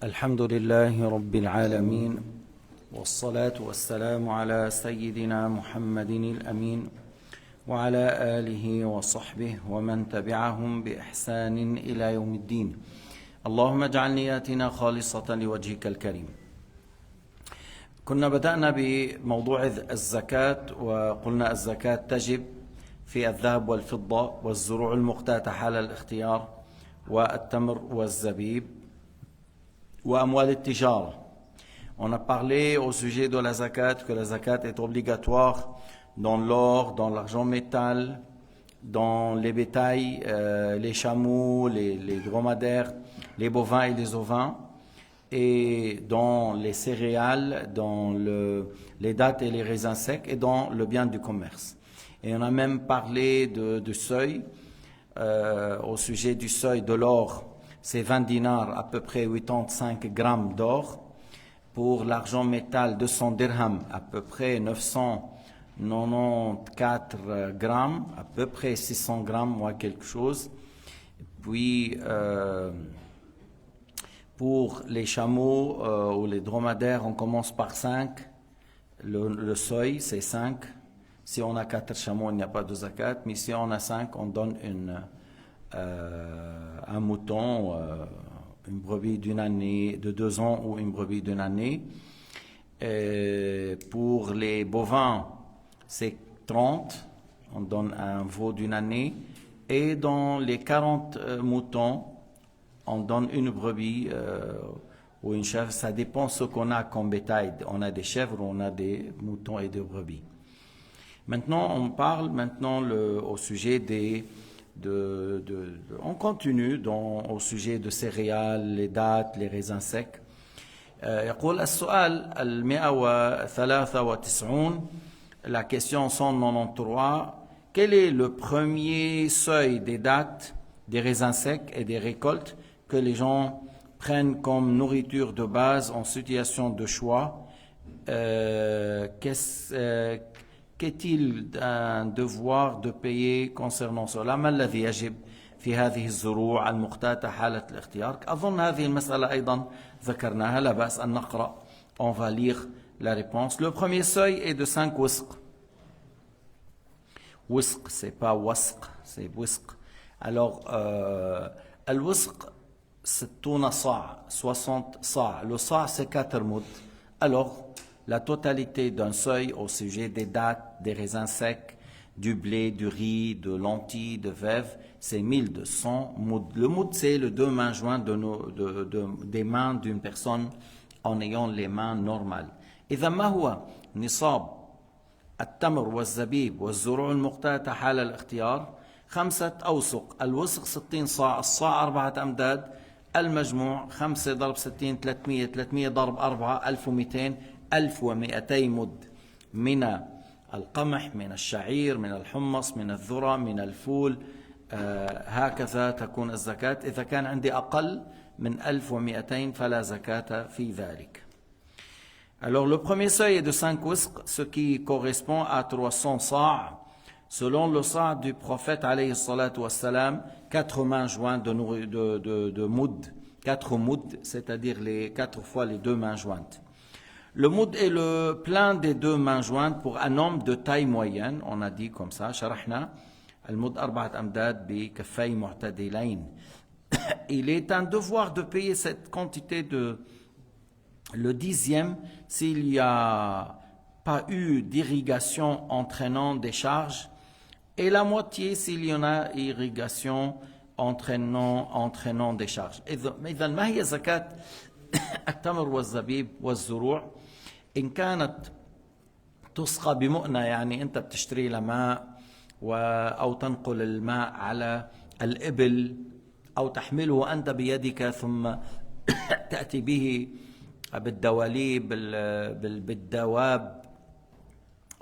الحمد لله رب العالمين والصلاة والسلام على سيدنا محمد الأمين وعلى آله وصحبه ومن تبعهم بإحسان إلى يوم الدين. اللهم اجعل نياتنا خالصة لوجهك الكريم. كنا بدأنا بموضوع الزكاة وقلنا الزكاة تجب في الذهب والفضة والزروع المقتاتة حال الاختيار والتمر والزبيب وأموال التجارة. On a parlé au sujet de la zakat que la zakat est obligatoire dans l'or, dans l'argent métal, dans les bétails, les chameaux, les dromadaires, les bovins et les ovins, et dans les céréales, dans les dattes et les raisins secs, et dans le bien du commerce. Et on a même parlé de seuil, au sujet du seuil de l'or, c'est 20 dinars, à peu près 85 grammes d'or. Pour l'argent métal, 200 dirhams, à peu près 994 grammes, à peu près 600 grammes, ou quelque chose. Puis, pour les chameaux ou les dromadaires, on commence par 5. Le seuil, c'est 5. Si on a 4 chameaux, il n'y a pas de zakat. Mais si on a 5, on donne un mouton, une brebis d'une année, de 2 ans ou une brebis d'une année. Pour les bovins, c'est 30. On donne un veau d'une année. Et dans les 40 moutons, on donne une brebis ou une chèvre. Ça dépend ce qu'on a comme bétail. On a des chèvres, on a des moutons et des brebis. Maintenant, on parle au sujet on continue au sujet de céréales, les dattes, les raisins secs. يقول السؤال 193 la question 193 quel est le premier seuil des dattes, des raisins secs et des récoltes que les gens prennent comme nourriture de base en situation de choix? Qu'est-il un devoir de payer concernant cela؟ ما الذي يجب في هذه الزروع المقتاتة حالة الاختيار؟ أظن هذه المسألة أيضا ذكرناها، لا بأس أن نقرأ. On va lire la réponse. Le premier seuil est de 5 wusq. Wusq, c'est pas wasq, c'est wusq. Alors, al-wusq, c'est 60 sa'. Le sa' c'est 4 moud. Alors, la totalité d'un seuil au sujet des dattes, des raisins secs, du blé, du riz, de lentilles, de vèves, c'est 1200 moud. Le moud, c'est le 2 mains jointes des mains d'une personne en ayant les mains normales. إذا ما هو نصاب التمر والزبيب والزروع المقتاتة حال الاختيار؟ 5 أوسق. الوسق 60 صاع، الصاع 4 أمداد، المجموع 5 ضرب 60 300، 300 ضرب 4 1200، 1200 مد من القمح، من الشعير، من الحمص، من الذرة، من الفول. هكذا تكون الزكاة. إذا كان عندي أقل من 1200 فلا زكاة في ذلك. Alors le premier seuil est de 5 wusq, ce qui correspond à 300 sa'. Selon le sa' du prophète alayhi salatu wassalam, 4 mains jointes de moud, 4 moud, c'est-à-dire les 4 fois les 2 mains jointes. Le moud est le plein des 2 mains jointes pour un homme de taille moyenne. On a dit comme ça, شرحنا المد 4 أمداد بكفي معتدلين. Il est un devoir de payer cette quantité le 10e s'il n'y a pas eu d'irrigation entraînant des charges, et la moitié s'il y en a irrigation entraînant des charges. إذا ما هي زكاة التمر والزبيب والزروع؟ إن كانت تسقى بمؤنة، يعني أنت بتشتري لها ماء أو تنقل الماء على الإبل أو تحمله أنت بيدك ثم تأتي به بالدواليب بالدواب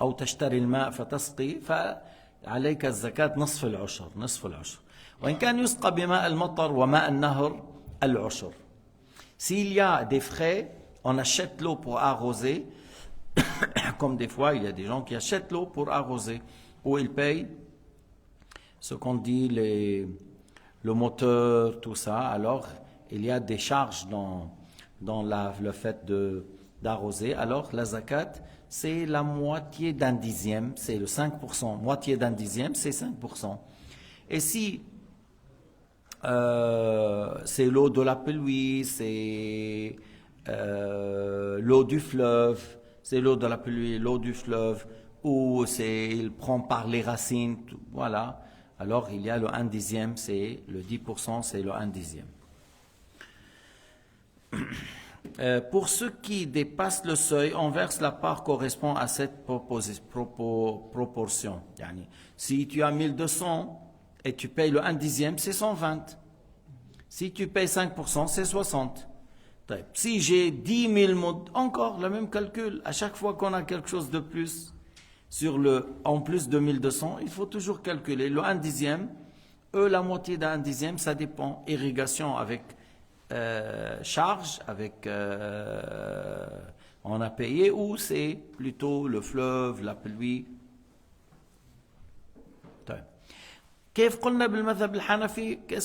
أو تشتري الماء فتسقي، فعليك الزكاة نصف العشر. وإن كان يسقى بماء المطر وماء النهر العشر. S'il y a des frais, on achète l'eau pour arroser, comme des fois il y a des gens qui achètent l'eau pour arroser, ou ils payent ce qu'on dit le moteur, tout ça. Alors il y a des charges dans le fait d'arroser, alors la zakat, c'est la moitié d'un dixième, c'est le 5%. Moitié d'un dixième, c'est 5%. Et si c'est l'eau de la pluie, c'est l'eau du fleuve, c'est l'eau de la pluie, l'eau du fleuve, ou il prend par les racines, voilà. Alors il y a le 1 dixième, c'est le 10%, c'est le 1 dixième. Pour ceux qui dépassent le seuil, on verse la part correspond à cette proportion. Yani, si tu as 1200 et tu payes le 1 dixième, c'est 120. Si tu payes 5%, c'est 60. Si j'ai 10 000 mots, encore le même calcul. À chaque fois qu'on a quelque chose de plus, en plus de 1200, il faut toujours calculer. Le 1 dixième, la moitié d'un dixième, ça dépend. Irrigation avec charge, on a payé, ou c'est plutôt le fleuve, la pluie. Qu'est-ce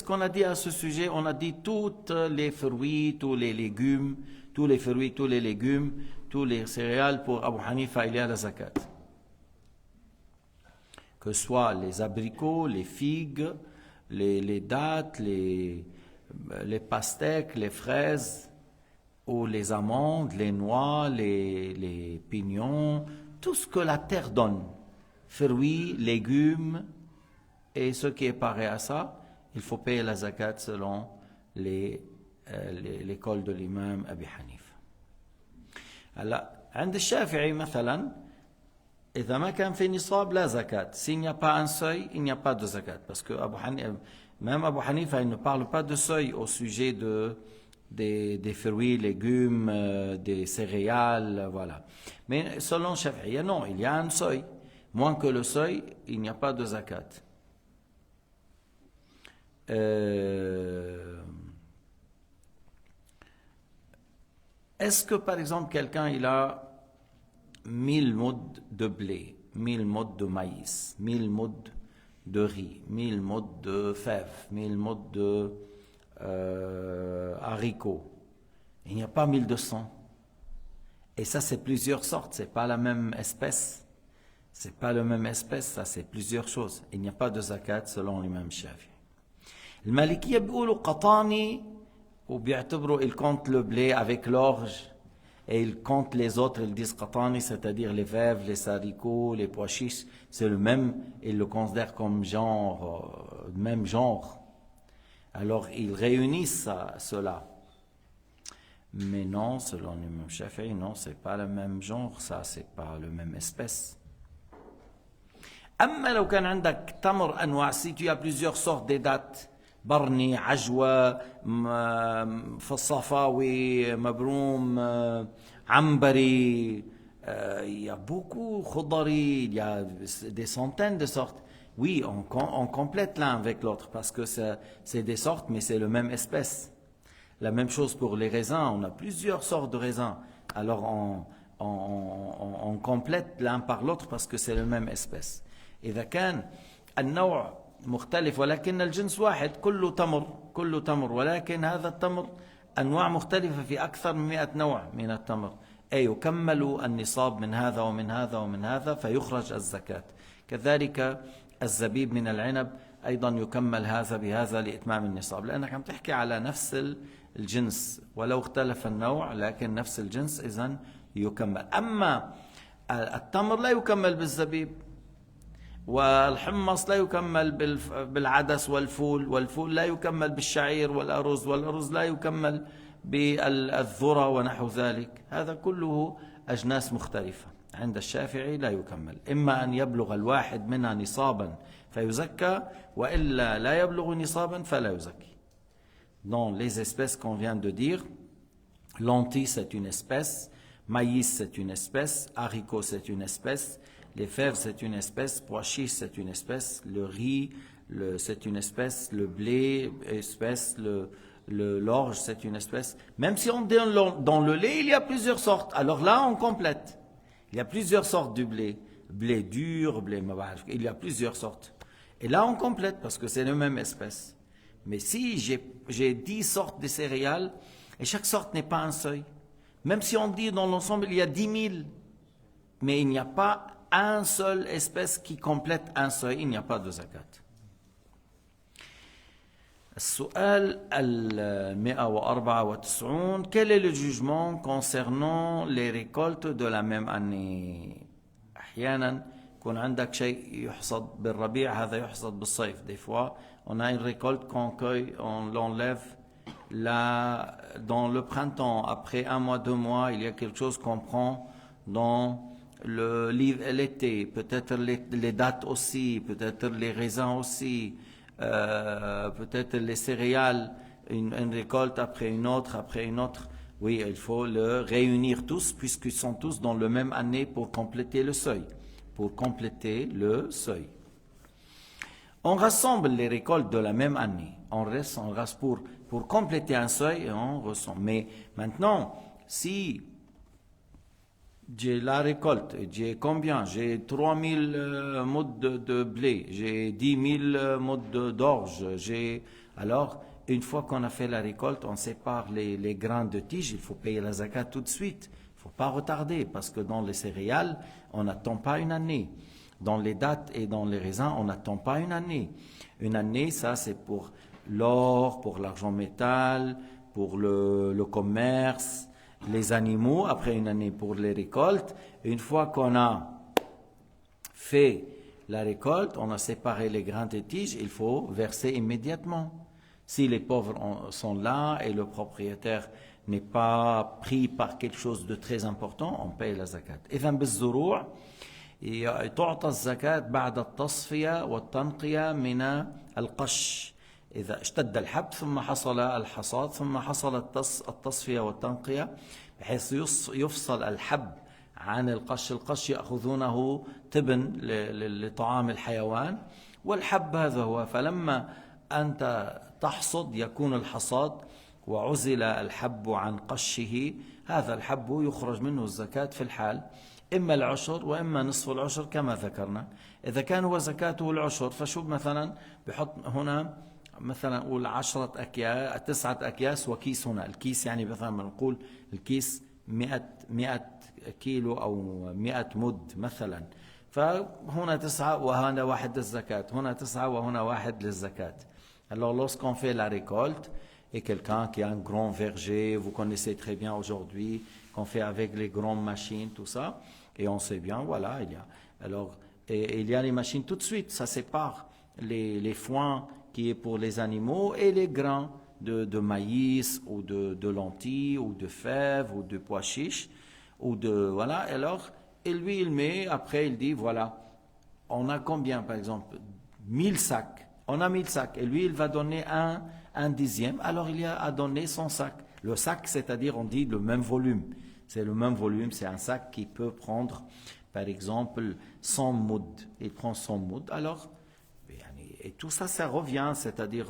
qu'on a dit à ce sujet? On a dit toutes les fruits, tous les légumes, tous les céréales, pour Abu Hanifa, il y a la zakat. Que ce soit les abricots, les figues, les dattes, les pastèques, les fraises, ou les amandes, les noix, les pignons, tout ce que la terre donne, fruits, légumes, et ce qui est pareil à ça, il faut payer la zakat selon l'école de l'imam Abi Hanifa. Alors, عند الشافعي مثلا إذا ما كان في نصاب لا زكاة. S'il n'y a pas un seuil, il n'y a pas de zakat. Parce que même Abu Hanifa, il ne parle pas de seuil au sujet des fruits, légumes, des céréales, voilà. Mais selon Shafi'i, non, il y a un seuil. Moins que le seuil, il n'y a pas de zakat. Est-ce que par exemple quelqu'un il a 1000 modes de blé, 1000 modes de maïs, 1000 modes de riz, 1000 modes de fèves, 1000 modes de haricots. Il n'y a pas 1200. Et ça c'est plusieurs sortes, c'est pas la même espèce. C'est pas la même espèce, ça c'est plusieurs choses. Il n'y a pas de zakat selon l'imam Shafi'i. المالكية بيقولوا قطاني وبيعتبروا ils comptent le blé avec l'orge et ils comptent les autres, ils disent qatani, c'est-à-dire les fèves, les haricots, les pois chiches, c'est le même, ils le considèrent comme genre, même genre. Alors ils réunissent cela. Mais non, selon l'imam Shafi'i, non, c'est pas le même genre, ça c'est pas la même espèce. أما لو كان عندك تمر أنواع, si tu as plusieurs sortes de dattes, برني, عجوة, فالصفاوي, مبروم, عنبري, il y a beaucoup, khudari, il y a des centaines de sortes. Oui, on complète l'un avec l'autre parce que c'est des sortes, mais c'est la même espèce. La même chose pour les raisins, on a plusieurs sortes de raisins. Alors on complète l'un par l'autre parce que c'est la même espèce. إذا كان النوع مختلف ولكن الجنس واحد, كله تمر ولكن هذا التمر أنواع مختلفة في أكثر من 100 نوع من التمر, أي يكمل النصاب من هذا ومن هذا ومن هذا فيخرج الزكاة. كذلك الزبيب من العنب أيضا يكمل هذا بهذا لإتمام النصاب, لأنك عم تحكي على نفس الجنس ولو اختلف النوع لكن نفس الجنس, إذن يكمل. أما التمر لا يكمل بالزبيب, والحمص لا يكمل بالعدس والفول لا يكمل بالشعير والأرز لا يكمل بالذرة ونحو ذلك. هذا كله أجناس مختلفة. عند الشافعي لا يكمل, إما أن يبلغ الواحد منها نصابا فيزكى, وإلا لا يبلغ نصابا فلا يزكي. Dans les espèces qu'on vient de dire, lentilles c'est une espèce, maïs c'est une espèce, haricot c'est une espèce, les fèves c'est une espèce, pois chiches c'est une espèce, le riz c'est une espèce, le blé espèce, l'orge c'est une espèce. Même si on dit dans le lait il y a plusieurs sortes, alors là on complète. Il y a plusieurs sortes du blé, blé dur, il y a plusieurs sortes. Et là on complète parce que c'est la même espèce. Mais si j'ai 10 sortes de céréales, Et chaque sorte n'est pas un seuil. Même si on dit dans l'ensemble il y a 10 000, mais il n'y a pas un seul espèce qui complète un seuil, il n'y a pas de zakat. السؤال 194 quel est le jugement concernant les récoltes de la même année أحيانا يكون عندك شيء يحصد بالربيع هذا يحصد بالصيف des fois on a une récolte qu'on cueille on l'enlève là dans le printemps après un mois 2 mois il y a quelque chose qu'on prend dans l'été peut-être les dattes aussi peut-être les raisins aussi peut-être les céréales, une récolte après une autre. Oui, il faut le réunir tous puisqu'ils sont tous dans la même année pour compléter le seuil. On rassemble les récoltes de la même année. On reste pour compléter un seuil et on rassemble. Mais maintenant, si j'ai la récolte, j'ai combien? J'ai 3000 modes de blé, j'ai 10 000 modes d'orge, alors une fois qu'on a fait la récolte, on sépare les grains de tige, il faut payer la zakat tout de suite, il ne faut pas retarder, parce que dans les céréales, on n'attend pas une année. Dans les dattes et dans les raisins, on n'attend pas une année. Une année, ça c'est pour l'or, pour l'argent métal, pour le commerce, les animaux, après une année pour les récoltes. Une fois qu'on a fait la récolte, on a séparé les grains de tige, il faut verser immédiatement. Si les pauvres sont là et le propriétaire n'est pas pris par quelque chose de très important, on paye la zakat. إذن بالزروع تعطى الزكاة بعد التصفية والتنقية من القش. إذا اشتد الحب ثم حصل الحصاد ثم حصل التصفية والتنقية بحيث يفصل الحب عن القش يأخذونه تبن لطعام الحيوان والحب هذا هو فلما أنت تحصد يكون الحصاد وعزل الحب عن قشه هذا الحب يخرج منه الزكاة في الحال إما العشر وإما نصف العشر كما ذكرنا. إذا كان هو زكاته العشر فشوف مثلا بحط هنا مثلا نقول 10 أكياس 9 أكياس وكيس هنا الكيس يعني مثلا نقول الكيس 100 كيلو أو 100 مد مثلا فهنا 9 وهنا 1 للزكاة هنا 9 وهنا 1 للزكاة. Alors lorsqu'on fait la récolte et quelqu'un qui a un grand verger, vous connaissez très bien aujourd'hui qu'on fait avec les grandes machines tout ça et on sait bien voilà il y a alors et il y a les machines tout de suite ça sépare les foins qui est pour les animaux et les grains de maïs ou de lentilles ou de fèves ou de pois chiches ou de voilà alors et lui il met après il dit voilà on a combien par exemple 1000 sacs on a 1000 sacs et lui il va donner un dixième alors il y a à donner son sac le sac c'est-à-dire on dit le même volume c'est le même volume c'est un sac qui peut prendre par exemple 100 mouds il prend 100 mouds alors et tout ça, ça revient, c'est-à-dire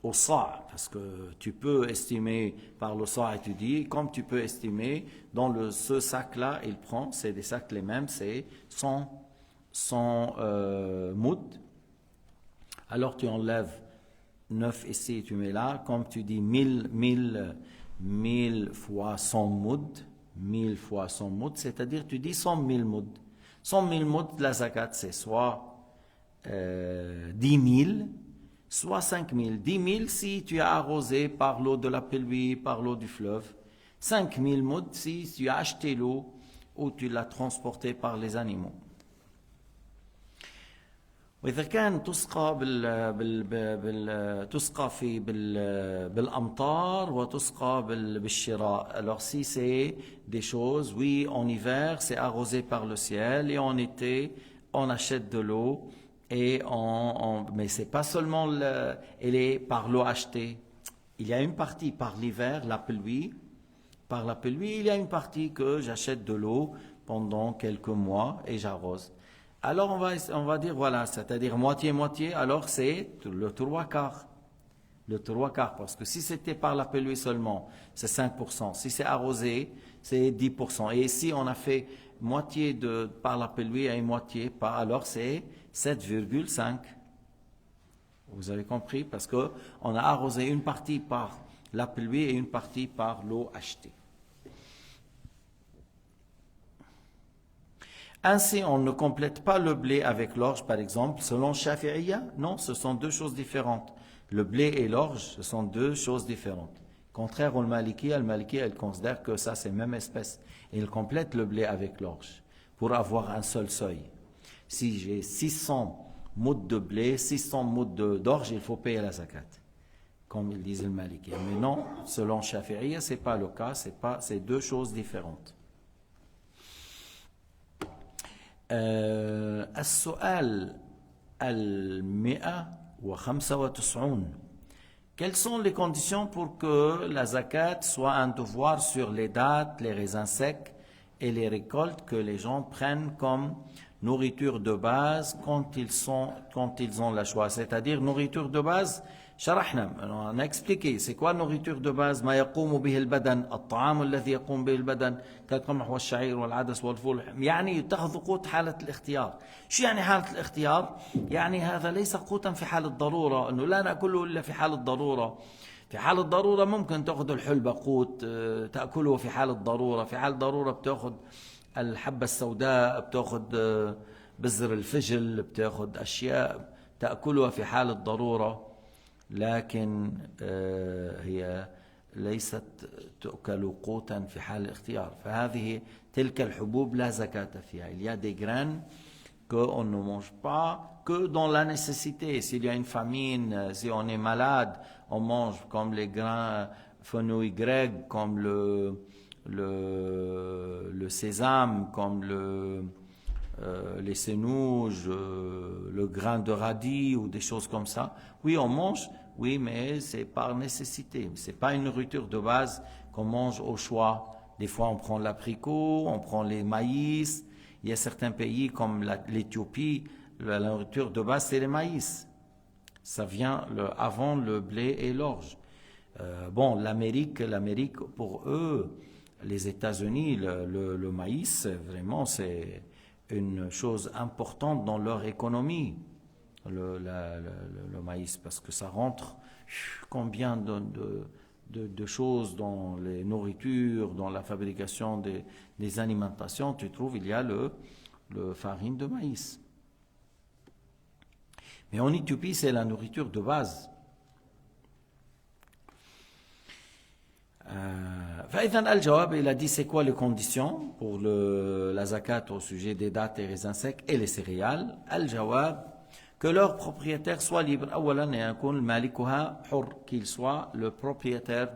au sa', parce que tu peux estimer par le sa' étudié, comme tu peux estimer dans ce sac-là, il prend, c'est des sacs les mêmes, c'est 100 mouds. Alors tu enlèves 9 ici, tu mets là, comme tu dis 1000 fois 100 mouds, 1000 fois 100 mouds, c'est-à-dire tu dis 100 000 mouds. 100 000 mouds, la zakat, c'est soit 10 000, soit 5 000. 10 000 si tu as arrosé par l'eau de la pluie, par l'eau du fleuve. 5 000 mouds si tu as acheté l'eau ou tu l'as transportée par les animaux. وإذا كان تسقى تسقى بالأمطار وتسقى بالشراء. Alors si c'est des choses, oui, en hiver c'est arrosé par le ciel et en été on achète de l'eau et mais c'est pas seulement elle est par l'eau achetée. Il y a une partie par l'hiver, la pluie. Par la pluie, il y a une partie que j'achète de l'eau pendant quelques mois et j'arrose. Alors on va dire voilà, c'est-à-dire moitié-moitié, alors c'est le 3/4. Le 3/4, parce que si c'était par la pluie seulement, c'est 5%. Si c'est arrosé, c'est 10%. Et ici, on a fait moitié par la pluie et moitié par, alors c'est 7,5. Vous avez compris? Parce qu'on a arrosé une partie par la pluie et une partie par l'eau achetée. Ainsi, on ne complète pas le blé avec l'orge, par exemple, selon Shafi'iyya. Non, ce sont deux choses différentes. Le blé et l'orge, ce sont deux choses différentes. Contraire au Maliki, elle considère que ça, c'est la même espèce. Et il complète le blé avec l'orge pour avoir un seul seuil. Si j'ai 600 mouds de blé, 600 mouds d'orge, il faut payer la zakat, comme ils disent le Maliki. Mais non, selon Shafi'iyya, ce n'est pas le cas, c'est deux choses différentes. السؤال 195. Quelles sont les conditions pour que la zakat soit un devoir sur les dattes, les raisins secs et les récoltes que les gens prennent comme nourriture de base quand ils ont la choix, c'est-à-dire nourriture de base. شرحنا, on a expliqué c'est quoi nourriture de base. ما يقوم به البدن, الطعام الذي يقوم به البدن كالقمح والشعير والعدس والفول, يعني تأخذ قوت حالة الاختيار. شو يعني حالة الاختيار؟ يعني هذا ليس قوتا في حال الضرورة, انه لا نأكله الا في حال الضرورة. في حال الضرورة ممكن تأخذ الحلبة قوت تأكله في حال الضرورة. في حال الضرورة بتأخذ الحبة السوداء, بتأخذ بذر الفجل, بتأخذ أشياء تأكلها في حال الضرورة, لكن هي ليست تؤكل قوتا في حال الاختيار. فهذه تلك الحبوب لا زكاة فيها. Il y a des graines qu'on ne mange pas que dans la nécessité. S'il y a une famine, si on est malade, on mange comme les grains fenouil grec, comme le sésame, comme les sénouges, le grain de radis ou des choses comme ça. Oui, on mange, oui, mais c'est par nécessité. C'est pas une nourriture de base qu'on mange au choix. Des fois, on prend l'abricot, on prend les maïs. Il y a certains pays comme l'Éthiopie, la nourriture de base, c'est les maïs. Ça vient avant le blé et l'orge. Bon, l'Amérique, pour eux, les États-Unis, le maïs, vraiment, c'est une chose importante dans leur économie, le maïs, parce que ça rentre combien de choses dans les nourritures, dans la fabrication des alimentations. Tu trouves, il y a le farine de maïs. Mais en Éthiopie, c'est la nourriture de base. فإذا الجواب, il a dit c'est quoi les conditions pour la zakat au sujet des dattes et raisins secs et les céréales. الجواب, que leur propriétaire soit libre. أولا يكون مالكها حر, qu'il soit le propriétaire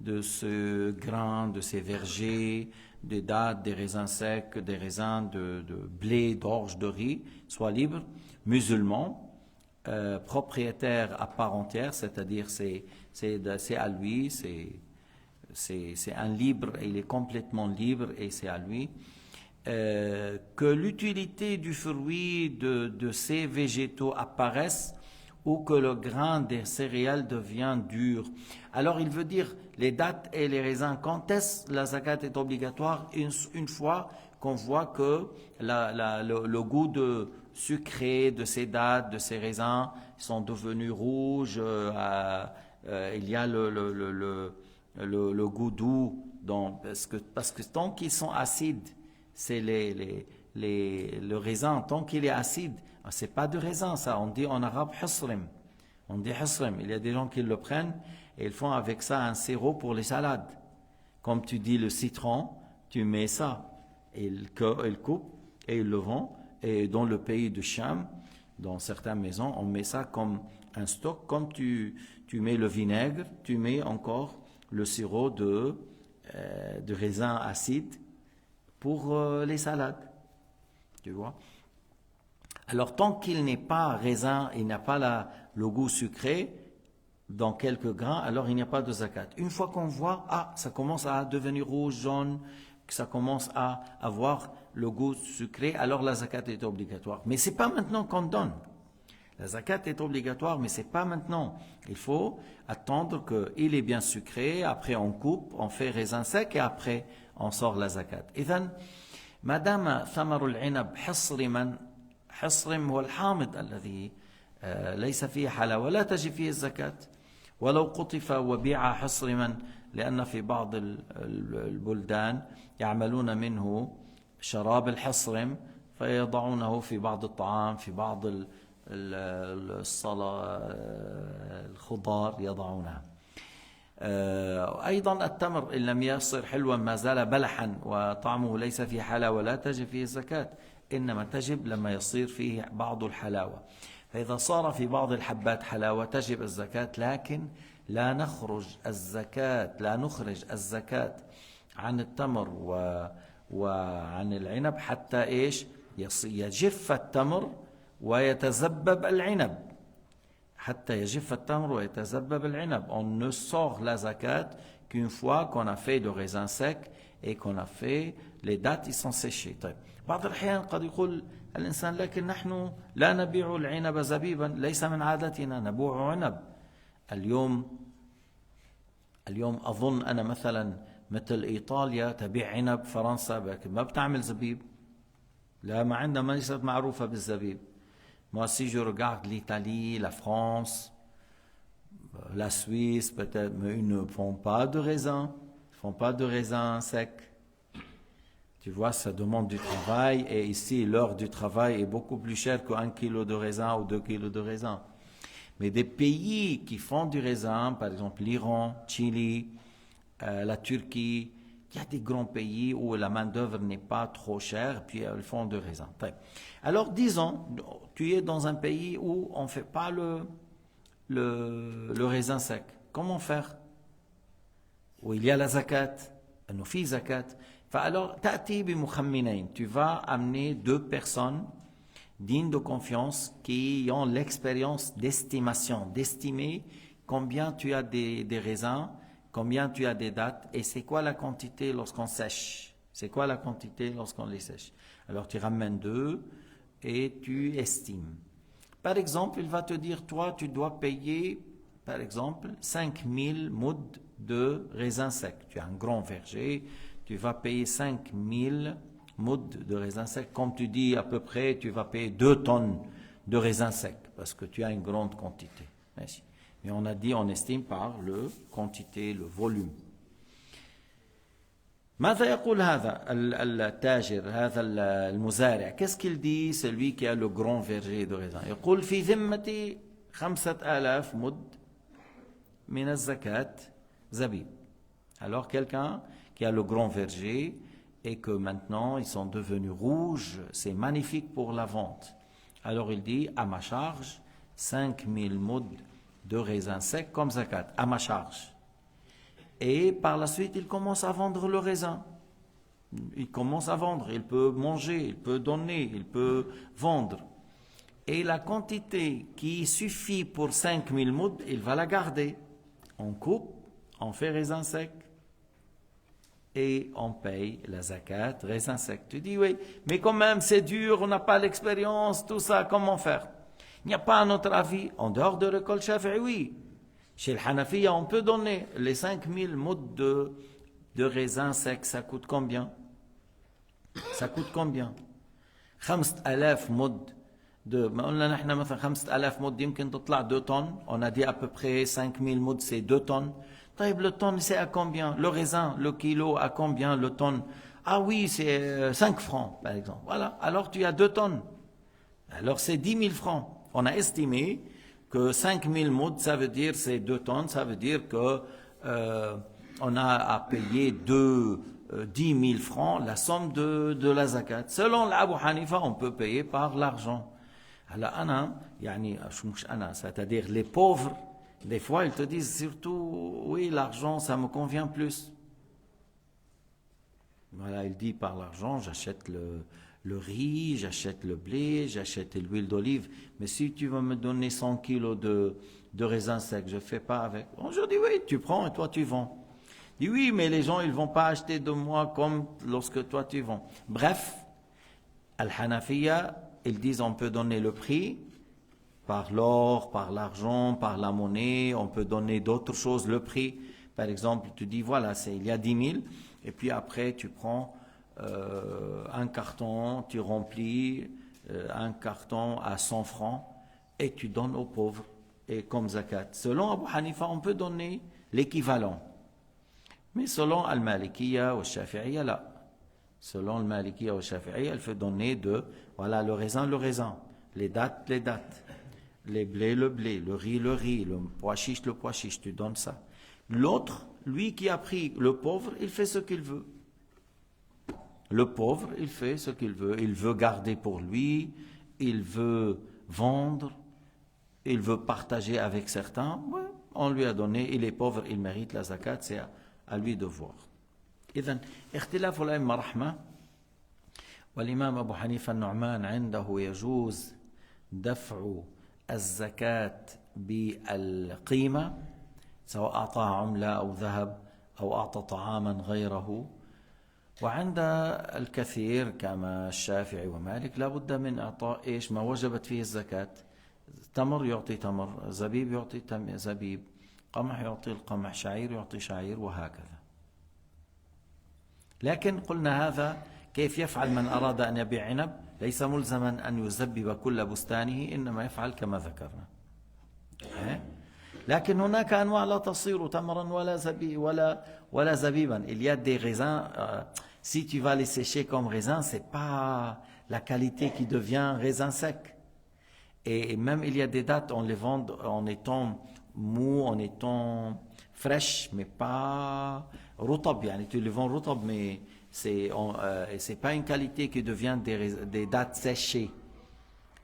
de ce grain, de ces vergers, des dattes, des raisins secs, des raisins de blé, d'orge, de riz, soit libre, musulman, propriétaire à part entière, c'est-à-dire c'est à lui, c'est un libre, il est complètement libre et c'est à lui. Que l'utilité du fruit de ces végétaux apparaisse ou que le grain des céréales devient dur. Alors il veut dire les dattes et les raisins, quand est-ce la zakat est obligatoire? Une fois qu'on voit que le goût de sucré de ces dattes, de ces raisins sont devenus rouges, il y a le goût doux, parce que tant qu'ils sont acides, c'est le raisin, tant qu'il est acide, c'est pas de raisin ça, on dit en arabe husrim, on dit husrim. Il y a des gens qui le prennent et ils font avec ça un sirop pour les salades. Comme tu dis le citron, tu mets ça, et ils coupent et ils le vendent. Et dans le pays de Cham, dans certaines maisons, on met ça comme un stock, comme tu mets le vinaigre, tu mets encore le sirop de raisin acide pour les salades, tu vois. Alors tant qu'il n'est pas raisin, il n'a pas le goût sucré dans quelques grains, alors il n'y a pas de zakat. Une fois qu'on voit, ça commence à devenir rouge, jaune, que ça commence à avoir le goût sucré, alors la zakat est obligatoire. Mais c'est pas maintenant qu'on donne. La zakat est obligatoire, mais c'est pas maintenant. Il faut attendre qu'il est bien sucré, après on coupe, on fait raisin sec et après on sort la zakat. إذن ما دام ثمر العنب حصرم هو الحامض الذي ليس فيه حلاوة لا تجب فيه الزكاة. ولو قطف وبيع حصرما لأن في بعض البلدان يعملون منه شراب الحصرم فيضعونه في بعض الطعام في بعض الخضار يضعونها. أيضا التمر إن لم يصر حلوا ما زال بلحا وطعمه ليس فيه حلاوة لا تجب فيه الزكاة، إنما تجب لما يصير فيه بعض الحلاوة. فإذا صار في بعض الحبات حلاوة تجب الزكاة، لكن لا نخرج الزكاة عن التمر وعن العنب حتى إيش يجف التمر ويتذبب العنب. حتى يجف التمر ويتذبب العنب. On ne sort la zakat qu'une fois qu'on a fait le raisin sec et qu'on a fait les dattes ils sont séchés. طيب بعض الأحيان قد يقول الإنسان لكن نحن لا نبيع العنب زبيبا، ليس من عادتنا نبيع عنب. اليوم أظن أنا مثلا مثل إيطاليا تبيع عنب، فرنسا ما بتعمل زبيب، لا ما عندنا، ما ليست معروفة بالزبيب. Moi, si je regarde l'Italie, la France, la Suisse, peut-être, mais ils ne font pas de raisin. Ils ne font pas de raisin sec. Tu vois, ça demande du travail. Et ici, l'heure du travail est beaucoup plus chère qu'un kilo de raisin ou 2 kilos de raisin. Mais des pays qui font du raisin, par exemple l'Iran, Chili, la Turquie, il y a des grands pays où la main-d'œuvre n'est pas trop chère, puis ils font du raisin. Alors, disons, tu es dans un pays où on ne fait pas le raisin sec. Comment faire? Où il y a la zakat, nous fi zakat. Alors, ta'ti bi mukhamminayn. Tu vas amener 2 personnes dignes de confiance qui ont l'expérience d'estimation, d'estimer combien tu as des raisins, combien tu as des dattes et c'est quoi la quantité lorsqu'on sèche. C'est quoi la quantité lorsqu'on les sèche. Alors tu ramènes 2 et tu estimes. Par exemple, il va te dire, toi tu dois payer, par exemple, 5000 mouds de raisins secs. Tu as un grand verger, tu vas payer 5000 mouds de raisins secs. Comme tu dis à peu près, tu vas payer 2 tonnes de raisins secs parce que tu as une grande quantité. Merci. Mais on a dit, on estime par le quantité, le volume. ماذا يقول هذا التاجر هذا المزارع؟ Qu'est-ce qu'il dit celui qui a le grand verger de raisin؟ يقول في ذمتي 5000 مد من الزكاة زبيب. Alors quelqu'un qui a le grand verger et que maintenant ils sont devenus rouges, c'est magnifique pour la vente. Alors il dit à ma charge 5000 muds de raisin sec comme zakat, à ma charge. Et par la suite, il commence à vendre le raisin. Il commence à vendre, il peut manger, il peut donner, il peut vendre. Et la quantité qui suffit pour 5000 muds, il va la garder. On coupe, on fait raisin sec et on paye la zakat, raisin sec. Tu dis oui, mais quand même c'est dur, on n'a pas l'expérience, tout ça, comment faire? Il n'y a pas un autre avis en dehors de l'école Shafi'i, oui. Chez le Hanafiya, on peut donner les 5000 muds de raisin sec, ça coûte combien? Ça coûte combien? 5000 muds de... ما قلنا نحن مثلا 5000 مد يمكن تطلع 2 tonnes. On a dit à peu près 5000 muds, c'est 2 tonnes. طيب le tonne, c'est à combien? Le raisin, le kilo, à combien le tonne? Ah oui, c'est 5 francs, par exemple. Voilà, alors tu as 2 tonnes. Alors c'est 10 000 francs. On a estimé que 5000 muds, ça veut dire c'est 2 tonnes, ça veut dire que on a à payer 10 000 francs la somme de la zakat. Selon l'Abu Hanifa, on peut payer par l'argent. Alors, c'est-à-dire les pauvres, des fois ils te disent surtout, oui, l'argent, ça me convient plus. Voilà, il dit par l'argent, j'achète le riz, j'achète le blé, j'achète l'huile d'olive. Mais si tu vas me donner 100 kilos de raisin sec, je ne fais pas avec. Bon, je dis oui, tu prends et toi tu vends. Je dis oui, mais les gens, ils ne vont pas acheter de moi comme lorsque toi tu vends. Bref, Al-Hanafiya, ils disent on peut donner le prix par l'or, par l'argent, par la monnaie, on peut donner d'autres choses, le prix. Par exemple, tu dis voilà, il y a 10 000, et puis après tu prends un carton, tu remplis un carton à 100 francs et tu donnes aux pauvres. et comme zakat. Selon Abu Hanifa, on peut donner l'équivalent. Mais selon Al-Malikiya ou Shafi'iyya, là. Selon Al-Malikiya ou Shafi'iyya, il faut donner voilà, le raisin, les dattes, les blés, le blé, le riz, le pois chiche, tu donnes ça. L'autre, lui qui a pris le pauvre, il fait ce qu'il veut. Le pauvre, il fait ce qu'il veut. Il veut garder pour lui, il veut vendre, il veut partager avec certains. Ouais, on lui a donné, il est pauvre, il mérite la zakat, c'est à lui de voir. إذن اختلاف الأئمة رحمة والإمام أبو حنيفة النعمان عنده يجوز دفع الزكاة بالقيمة سواء أعطى عملة أو ذهب أو أعطى طعاما غيره وعند الكثير كما الشافعي ومالك لا بد من إعطاء إيش ما وجبت فيه الزكاة تمر يعطي تمر زبيب يعطي زبيب قمح يعطي القمح شعير يعطي شعير وهكذا لكن قلنا هذا كيف يفعل من أراد أن يبيع عنب ليس ملزما أن يزبب كل بستانه إنما يفعل كما ذكرنا لكن هناك أنواع لا تصير تمرا ولا زبيبا il y a des raisins si tu vas les sécher comme raisin c'est pas la qualité qui devient raisin sec et même il y a des dates on les vend en étant mou en étant fraîche mais pas rotab يعني tu les vends rotab mais c'est pas une qualité qui devient des dates séchées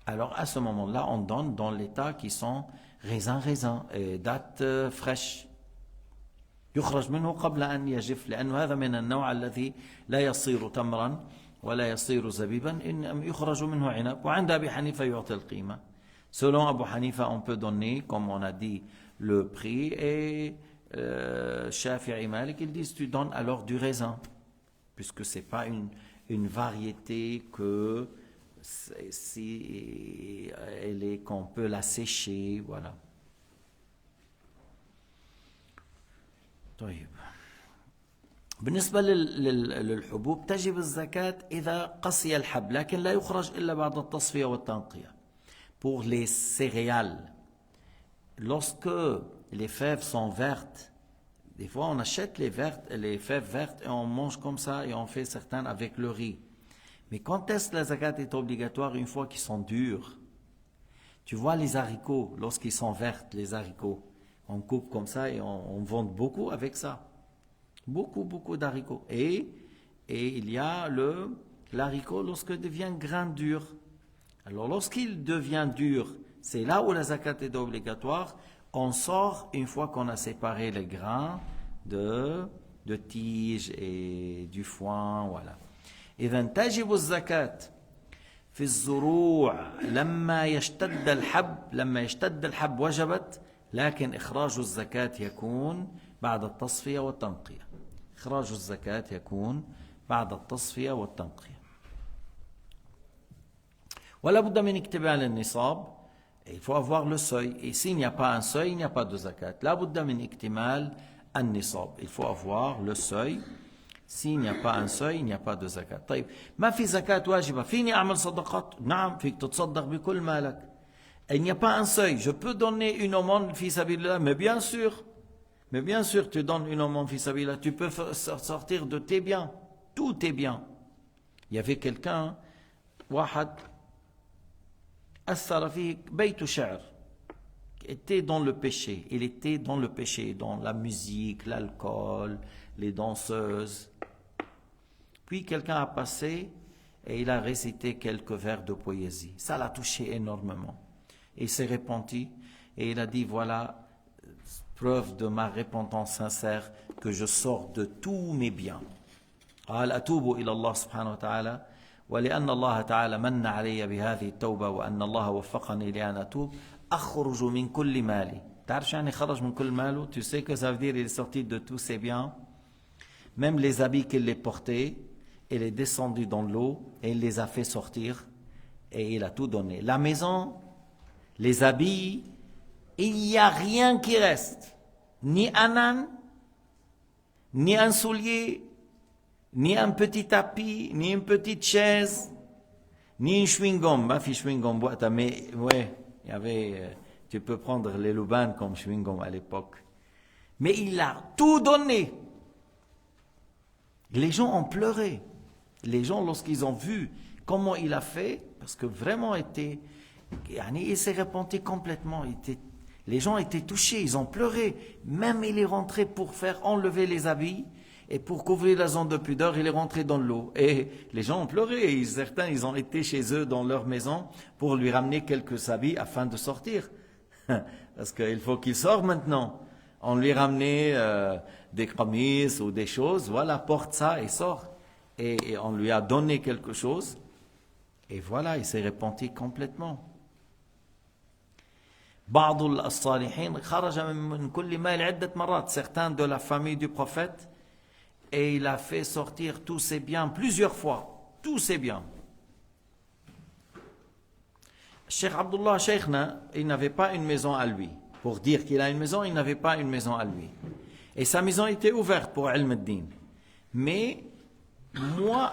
alors à ce moment-là on donne dans l'état qui sont raisin et dates fraîches يخرج منه قبل أن يجف لأنه هذا من النوع الذي لا يصير تمرا ولا يصير زبيبا إنما يخرج منه عنب وعند أبي حنيفة يعطي القيمة selon Abu Hanifa on peut donner comme on a dit le prix et Shafi'i Malik ils disent tu donnes alors du raisin puisque c'est pas une variété que si elle est qu'on peut la sécher voilà طيب بالنسبة للحبوب تجب الزكاة إذا قصي الحب لكن لا يخرج إلا بعد التصفية والتنقية pour les céréales lorsque les fèves sont vertes des fois on achète les fèves vertes et on mange comme ça et on fait certaines avec le riz mais quand est-ce que la zakat est obligatoire une fois qu'ils sont durs tu vois les haricots lorsqu'ils sont verts les haricots on coupe comme ça et on vend beaucoup avec ça beaucoup d'haricots et il y a l'haricot lorsqu'il devient grain dur alors lorsqu'il devient dur c'est là où la zakat est obligatoire on sort une fois qu'on a séparé les grains de tiges et du foin voilà إذا تجب الزكاة في الزروع لما يشتد الحب وجبت لكن إخراج الزكاة يكون بعد التصفية والتنقية إخراج الزكاة يكون بعد التصفية والتنقية ولا بد من اكتمال النصاب il faut avoir le seuil et s'il n'y a pas un seuil il n'y a pas de zakat لا بد من اكتمال النصاب il faut avoir le seuil s'il n'y a pas un seuil il n'y a pas de zakat طيب ما في زكاة واجبة فيني أعمل صدقات نعم فيك تتصدق بكل مالك il n'y a pas un seuil je peux donner une aumône fi sabilillah mais bien sûr tu donnes une aumône fi sabilillah tu peux sortir de tes biens tous tes biens il y avait quelqu'un واحد أثر فيه بيت شعر était dans le péché il était dans le péché dans la musique l'alcool les danseuses puis quelqu'un a passé et il a récité quelques vers de poésie ça l'a touché énormément et il s'est repenti et il a dit voilà preuve de ma repentance sincère que je sors de tous mes biens قال أتوب إلى الله سبحانه وتعالى ولأن الله تعالى من علي بهذه التوبة وأن الله وفقني لأن أتوب أخرج من كل مالي تعرف يعني خرج من كل ماله tu sais que ça veut dire il est sorti de tous ses biens même les habits qu'il les portait il est descendu dans l'eau et il les a fait sortir et il a tout donné la maison les habits il n'y a rien qui reste ni un âne ni un soulier ni un petit tapis, ni une petite chaise, ni un chewing-gum. Ma fille chewing-gum, mais ouais, il y avait, Tu peux prendre les Luban comme chewing-gum à l'époque. Mais il a tout donné. Les gens ont pleuré. Les gens, lorsqu'ils ont vu comment il a fait, parce que vraiment il s'est repenti complètement. Les gens étaient touchés, ils ont pleuré. Même il est rentré pour faire enlever les habits et pour couvrir la zone de pudeur, il est rentré dans l'eau. Et les gens ont pleuré. Et certains, ils ont été chez eux dans leur maison pour lui ramener quelques habits afin de sortir. Parce qu'il faut qu'il sorte maintenant. On lui ramenait des qamis ou des choses. Voilà, porte ça et sort. Et on lui a donné quelque chose. Et voilà, il s'est repenti complètement. Certains de la famille du prophète, et il a fait sortir tous ses biens plusieurs fois, tous ses biens. Cheikh Abdullah Cheikhna, il n'avait pas une maison à lui. Pour dire qu'il a une maison, il n'avait pas une maison à lui. Et sa maison était ouverte pour Ilm al-Din. Mais moi,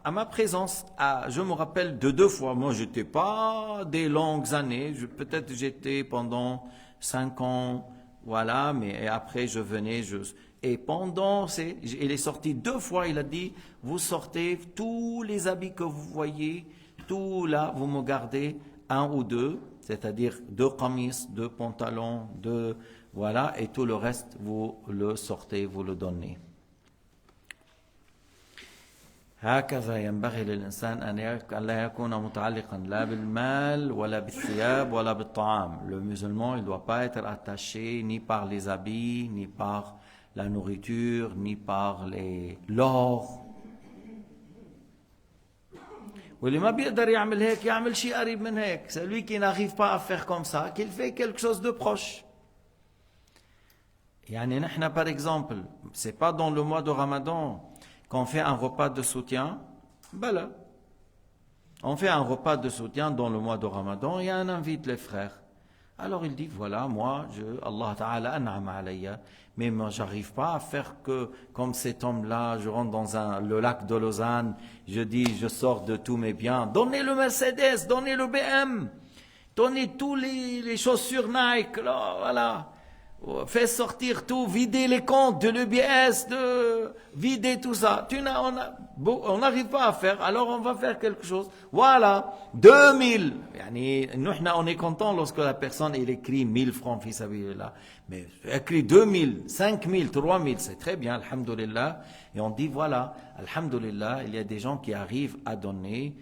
à ma présence, je me rappelle de 2 fois. Moi, je n'étais pas des longues années. Peut-être j'étais pendant 5 ans, voilà. Mais après, je venais. Et il est sorti 2 fois. Il a dit, vous sortez tous les habits que vous voyez, tout là, vous me gardez 1 ou 2, c'est-à-dire 2 qamis, 2 pantalons, 2, voilà. Et tout le reste, vous le sortez, vous le donnez. هكذا ينبغي للإنسان أن لا يكون متعلقا لا بالمال ولا بالثياب ولا بالطعام. Le musulman, il ne doit pas être attaché ni par les habits, ni par la nourriture, ni par l'or. واللي ما بيقدر يعمل هيك يعمل شيء قريب من هيك. Celui qui n'arrive pas à faire comme ça, qu'il fait quelque chose de proche. يعني نحن par exemple, c'est pas dans le mois de Ramadan qu'on fait un repas de soutien, ben là, on fait un repas de soutien dans le mois de Ramadan et on invite les frères. Alors il dit, voilà, moi, Allah Ta'ala an'ama alayya, mais moi, j'arrive pas à faire que, comme cet homme-là, je rentre dans le lac de Lausanne, je dis, je sors de tous mes biens, donnez le Mercedes, donnez le BM, donnez tous les chaussures Nike, là, voilà. Fais sortir tout, vider les comptes de l'EBS, vider tout ça. On n'arrive pas à faire, alors on va faire quelque chose. Voilà, 2000. Nous, on est content lorsque la personne il écrit 1000 francs, fils là. Mais écrit 2000, 5000, 3000, c'est très bien, alhamdoulilah. Et on dit voilà, alhamdoulilah, il y a des gens qui arrivent à donner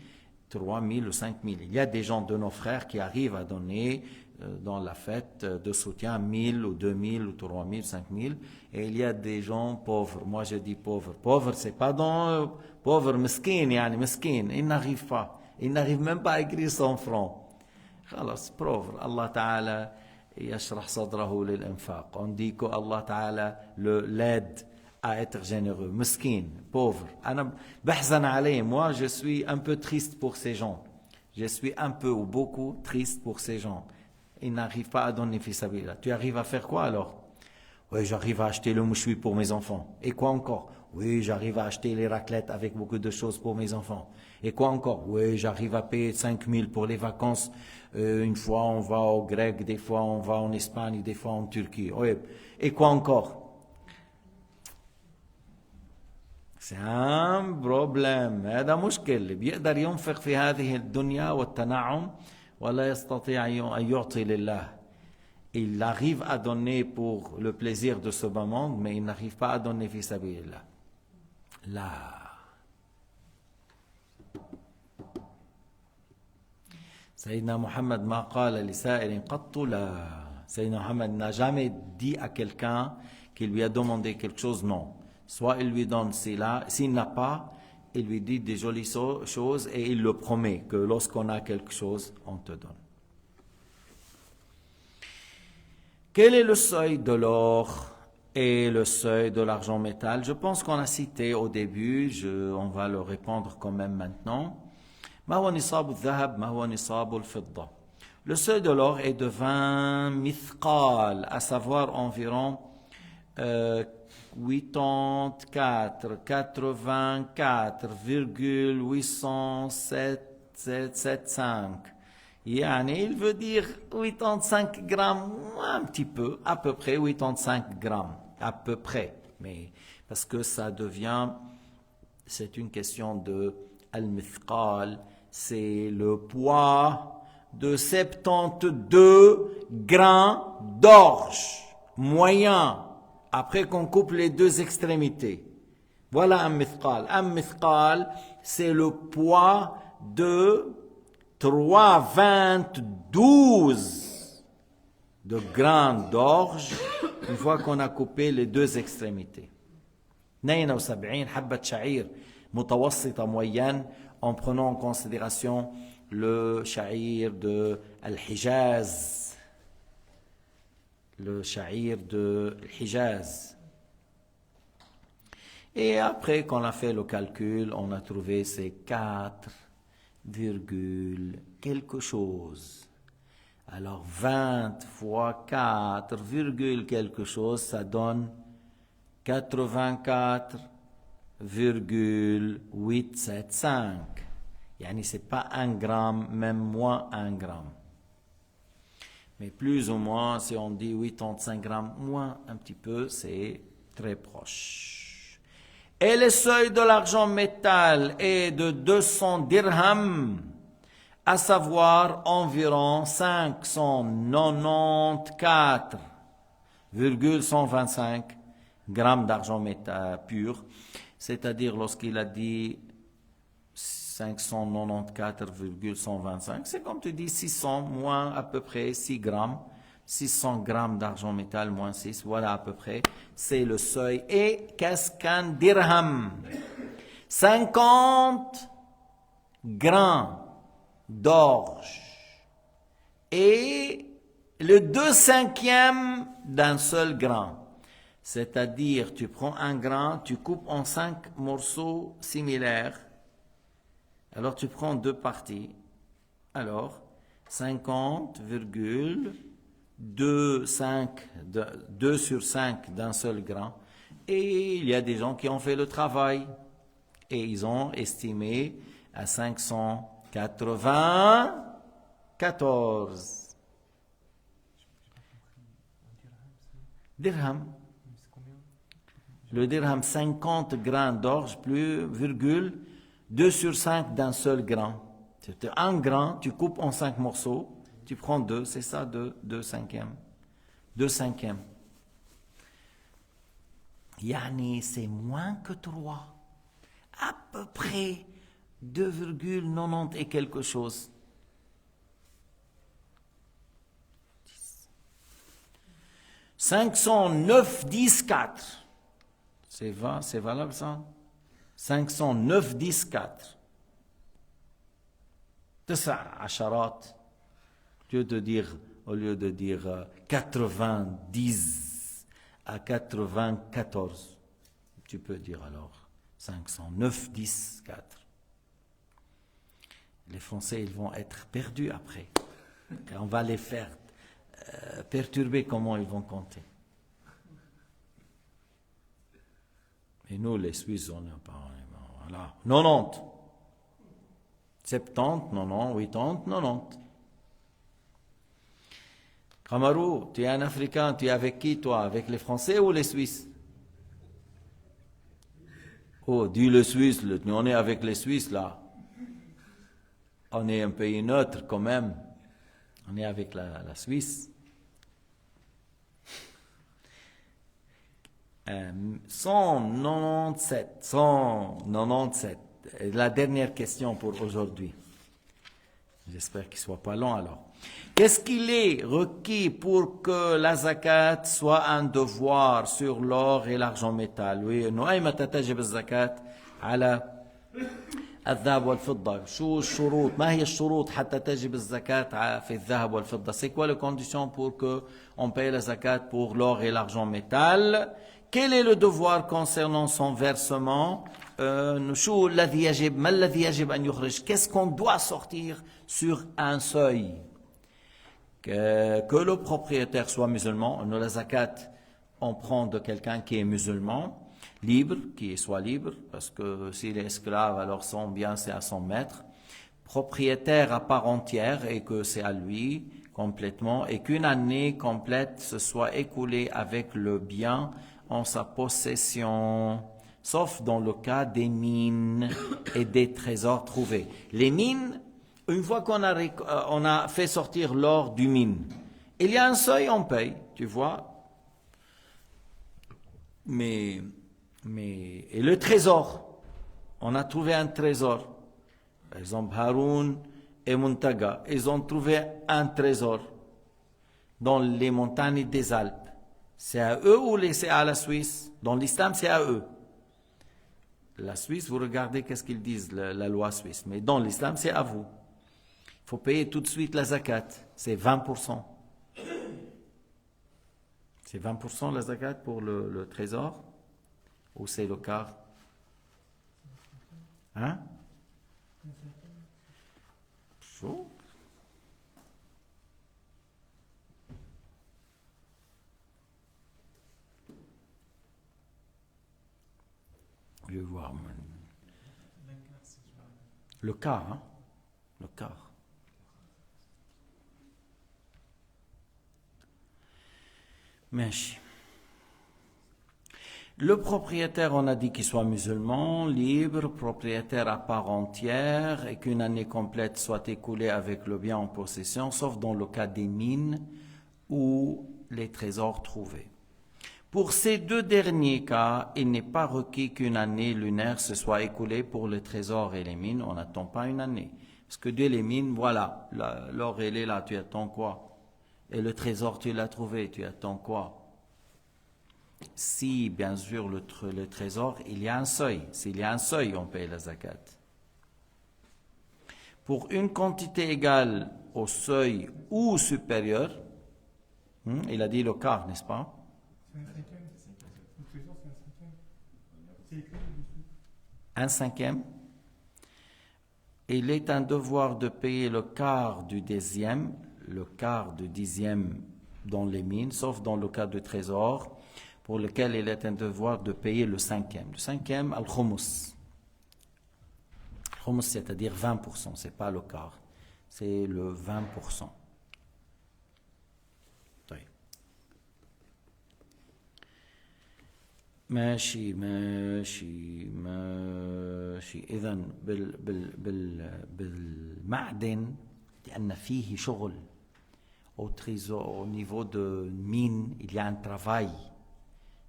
3000 ou 5000. Il y a des gens de nos frères qui arrivent à donner dans la fête de soutien 1000 ou 2000 ou 3000, 5000, et il y a des gens pauvres. Moi je dis pauvres. Pauvres, c'est pas dans pauvre, mesquin, mesquin. Ils n'arrivent pas. Ils n'arrivent même pas à écrire 100 francs. Khalas, pauvre. Allah Ta'ala yashrah sadrahu lil infaq. On dit que Allah Ta'ala l'aide à être généreux. Mesquin, pauvre. Moi je suis un peu triste pour ces gens. Je suis un peu ou beaucoup triste pour ces gens. Ils n'arrivent pas à donner fisabilillah. Tu arrives à faire quoi alors? Oui, j'arrive à acheter le mouchoui pour mes enfants. Et quoi encore? Oui, j'arrive à acheter les raclettes avec beaucoup de choses pour mes enfants. Et quoi encore? Oui, j'arrive à payer 5000 pour les vacances. Une fois on va au Grec, des fois on va en Espagne, des fois en Turquie. Oui. Et quoi encore? C'est un problème. هذا مشكل. بيقدر ينفق في هذه الدنيا والتنعم ولا يستطيع أن يعطي لله. Il arrive à donner pour le plaisir de ce bas monde, mais il n'arrive pas à donner fi sabilillah. Là. Sayyidina Muhammad ma qala li sa'ilin qattu la. Sayyidina Muhammad n'a jamais dit à quelqu'un qui lui a demandé quelque chose, non. Soit il lui donne s'il n'a pas, il lui dit des jolies choses et il le promet que lorsqu'on a quelque chose, on te donne. Quel est le seuil de l'or et le seuil de l'argent métal? Je pense qu'on a cité au début, on va le répondre quand même maintenant. ما هو نصاب الذهب ما هو نصاب الفضة. Le seuil de l'or est de 20 mithqal, à savoir environ 84,875. Il veut dire 85 grammes, un petit peu, à peu près 85 grammes, à peu près. Mais parce que ça devient, c'est une question de al-mithqal, c'est le poids de 72 grains d'orge moyen, après qu'on coupe les deux extrémités. Voilà un mithqal. Un mithqal, c'est le poids de 3,22 de grains d'orge une fois qu'on a coupé les deux extrémités. 72 حبة شعير متوسطة moyenne en prenant en considération le sha'ir de Al-Hijaz. Le sha'ir de Al-Hijaz. Et après qu'on a fait le calcul, on a trouvé ces 4, quelque chose. Alors 20 fois 4, quelque chose, ça donne 84,875. C'est pas 1 gramme, même moins 1 gramme. Mais plus ou moins, si on dit 85 grammes, moins un petit peu, c'est très proche. Et le seuil de l'argent métal est de 200 dirhams, à savoir environ 594,125 grammes d'argent métal pur, c'est-à-dire lorsqu'il a dit 594,125, c'est comme tu dis 600 moins à peu près 6 grammes, 600 grammes d'argent métal moins 6, voilà à peu près, c'est le seuil. Et qu'est-ce qu'un dirham? 50 grains d'orge et le 2/5 d'un seul grain. C'est-à-dire, tu prends un grain, tu coupes en 5 morceaux similaires. Alors, tu prends 2 parties. Alors, 50,2 sur 5 d'un seul grain. Et il y a des gens qui ont fait le travail. Et ils ont estimé à 594 dirhams. Le dirham, 50 grains d'orge plus, 2 sur 5 d'un seul grain. C'est un grain, tu coupes en 5 morceaux, tu prends 2, c'est ça, 2 cinquièmes. 2 cinquièmes. C'est moins que 3. À peu près 2,90 et quelque chose. 509,4. C'est valable ça? 509,4. 9 عشرات. Au lieu de dire 90 à 94, tu peux dire alors 509,4. Les Français, ils vont être perdus après. On va les faire perturber comment ils vont compter. Et nous, les Suisses, on n'a pas... Voilà. 90. 70, 90, 80, 90. Kamarou, tu es un Africain, tu es avec qui toi? Avec les Français ou les Suisses? Oh, dis le Suisse, on est avec les Suisses là. On est un pays neutre quand même. On est avec la Suisse. 197. La dernière question pour aujourd'hui. J'espère qu'il ne soit pas long alors. Qu'est-ce qu'il est requis pour que la zakat soit un devoir sur l'or et l'argent métal? Oui, أيمتى تجب الزكاة على الذهب والفضة؟ شو الشروط؟ ما هي الشروط حتى تجب الزكاة في الذهب والفضة? C'est quoi les conditions pour que on paye la zakat pour l'or et l'argent métal? Quel est le devoir concernant son versement? Qu'est-ce qu'on doit sortir sur un seuil? Que le propriétaire soit musulman. Nous, la zakat, on prend de quelqu'un qui est musulman, libre, qui soit libre, parce que s'il est esclave, alors son bien c'est à son maître. propriétaire à part entière et que c'est à lui complètement, et qu'une année complète se soit écoulée avec le bien en sa possession, sauf dans le cas des mines et des trésors trouvés. Les mines, une fois on a fait sortir l'or du mine, il y a un seuil, on paye, tu vois. Mais et le trésor, on a trouvé un trésor. Par exemple, Haroun et Muntaga, ils ont trouvé un trésor dans les montagnes des Alpes. C'est à eux ou c'est à la Suisse? Dans l'islam, c'est à eux. La Suisse, vous regardez qu'est-ce qu'ils disent, la loi suisse. Mais dans l'islam, c'est à vous. Il faut payer tout de suite la zakat. C'est 20%. C'est 20% la zakat pour le trésor? Ou c'est le quart? Hein? Chaud. Je vais voir. Le quart, hein? Le quart. Mèche. Le propriétaire, on a dit qu'il soit musulman, libre, propriétaire à part entière et qu'une année complète soit écoulée avec le bien en possession, sauf dans le cas des mines ou les trésors trouvés. Pour ces deux derniers cas, il n'est pas requis qu'une année lunaire se soit écoulée pour les trésors et les mines. On n'attend pas une année. Parce que dès les mines, voilà, l'or il est là, tu attends quoi? Et le trésor, tu l'as trouvé, tu attends quoi? Si, bien sûr, le trésor, il y a un seuil. S'il y a un seuil, on paye la zakat. Pour une quantité égale au seuil ou supérieure, il a dit le quart, n'est-ce pas? Un cinquième. Il est un devoir de payer le quart du dixième dans les mines, sauf dans le cas du trésor, pour lequel il est un devoir de payer le cinquième. Le cinquième, al-khumous. Al-khumous, c'est-à-dire 20%, c'est pas le quart, c'est le 20%. ماشي إذن بالمعدن لأن فيه شغل au niveau de mine il y a un travail,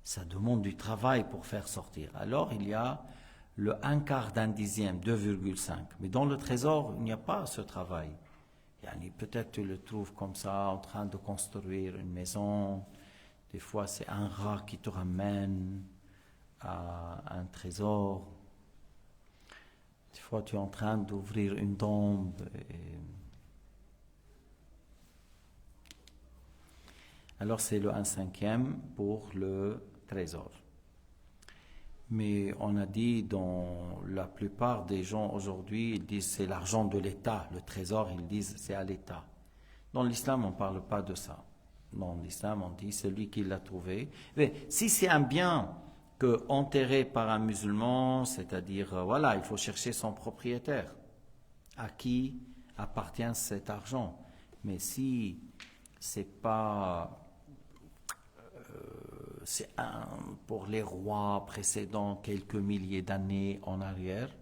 ça demande du travail pour faire sortir. Alors il y a le 1/4 d'un dixième, 2,5, mais dans le trésor il n'y a pas ce travail. Peut-être tu le trouves comme ça en train de construire une maison. Des fois, c'est un rat qui te ramène à un trésor. Des fois, tu es en train d'ouvrir une tombe. Alors, c'est le 1/5 pour le trésor. Mais on a dit, dans la plupart des gens aujourd'hui, ils disent c'est l'argent de l'État. Le trésor, ils disent c'est à l'État. Dans l'islam, on ne parle pas de ça. Dans l'islam, on dit c'est lui qui l'a trouvé. Mais si c'est un bien enterré par un musulman, c'est-à-dire, voilà, il faut chercher son propriétaire. À qui appartient cet argent? Mais si c'est pas... c'est pour les rois précédents quelques milliers d'années en arrière,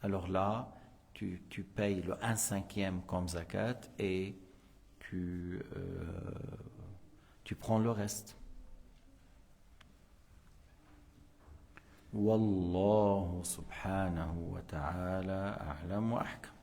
alors là, tu payes le 1/5 comme zakat et tu prends le reste. Wallahu subhanahu wa ta'ala a'lam wa ahkam.